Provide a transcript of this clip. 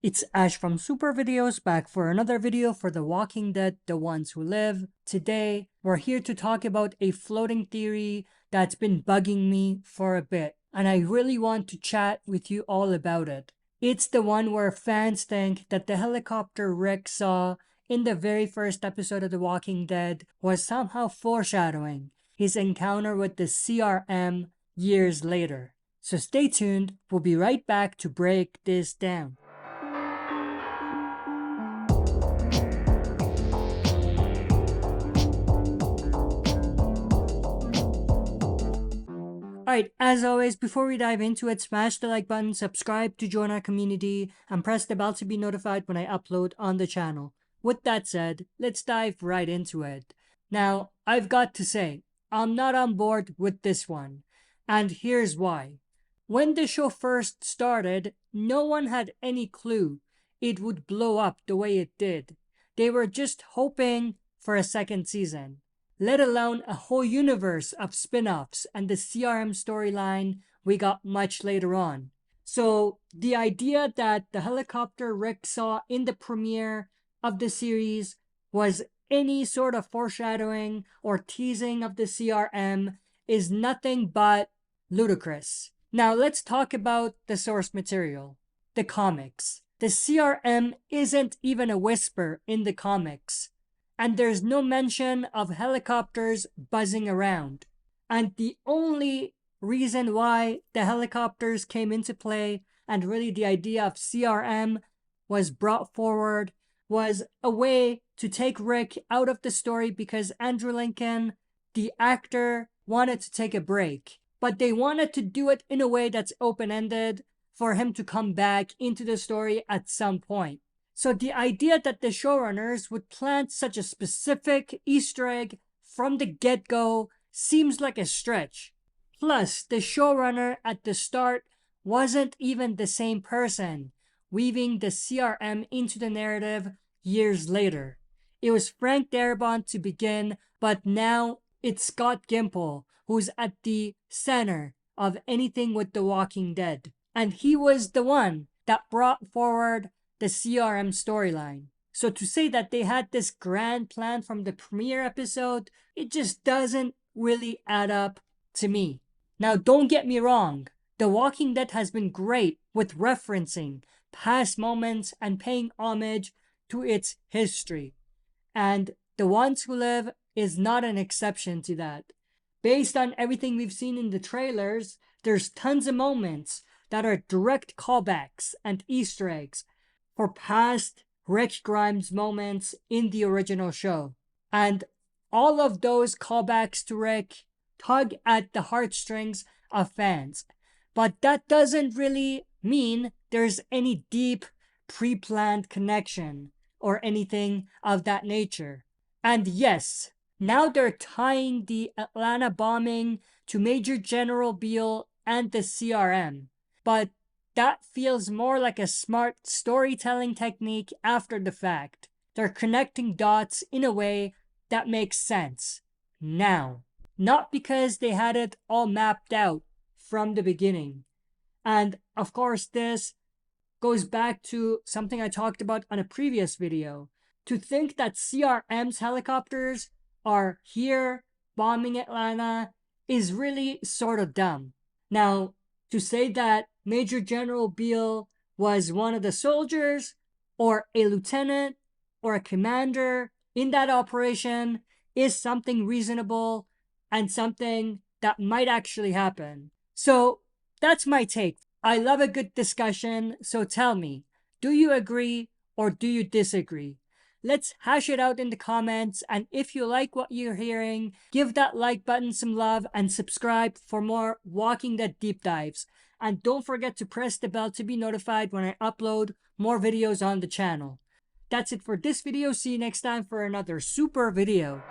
It's Ash from SuperVideos back for another video for The Walking Dead, The Ones Who Live. Today, we're here to talk about a floating theory that's been bugging me for a bit, and I really want to chat with you all about it. It's the one where fans think that the helicopter Rick saw in the very first episode of The Walking Dead was somehow foreshadowing his encounter with the CRM years later. So stay tuned, we'll be right back to break this down. Alright, as always, before we dive into it, smash the like button, subscribe to join our community, and press the bell to be notified when I upload on the channel. With that said, let's dive right into it. Now, I've got to say, I'm not on board with this one, and here's why. When the show first started, no one had any clue it would blow up the way it did. They were just hoping for a second season, let alone a whole universe of spin-offs and the CRM storyline we got much later on. So the idea that the helicopter Rick saw in the premiere of the series was any sort of foreshadowing or teasing of the CRM is nothing but ludicrous. Now let's talk about the source material, the comics. The CRM isn't even a whisper in the comics, and there's no mention of helicopters buzzing around. And the only reason why the helicopters came into play and really the idea of CRM was brought forward was a way to take Rick out of the story because Andrew Lincoln, the actor, wanted to take a break. But they wanted to do it in a way that's open-ended for him to come back into the story at some point. So the idea that the showrunners would plant such a specific Easter egg from the get-go seems like a stretch. Plus, the showrunner at the start wasn't even the same person, weaving the CRM into the narrative years later. It was Frank Darabont to begin, but now it's Scott Gimple who's at the center of anything with The Walking Dead. And he was the one that brought forward the CRM storyline. So to say that they had this grand plan from the premiere episode, it just doesn't really add up to me. Now don't get me wrong, The Walking Dead has been great with referencing past moments and paying homage to its history. And The Ones Who Live is not an exception to that. Based on everything we've seen in the trailers, there's tons of moments that are direct callbacks and Easter eggs for past Rick Grimes moments in the original show. And all of those callbacks to Rick tug at the heartstrings of fans. But that doesn't really mean there's any deep pre-planned connection or anything of that nature. And yes, now they're tying the Atlanta bombing to Major General Beale and the CRM. But that feels more like a smart storytelling technique after the fact. They're connecting dots in a way that makes sense now, not because they had it all mapped out from the beginning. And of course, this goes back to something I talked about on a previous video. To think that CRM's helicopters are here bombing Atlanta is really sort of dumb. Now, to say that Major General Beale was one of the soldiers or a lieutenant or a commander in that operation is something reasonable and something that might actually happen. So that's my take. I love a good discussion, so tell me, do you agree or do you disagree? Let's hash it out in the comments, and if you like what you're hearing, give that like button some love and subscribe for more Walking Dead deep dives. And don't forget to press the bell to be notified when I upload more videos on the channel. That's it for this video. See you next time for another super video.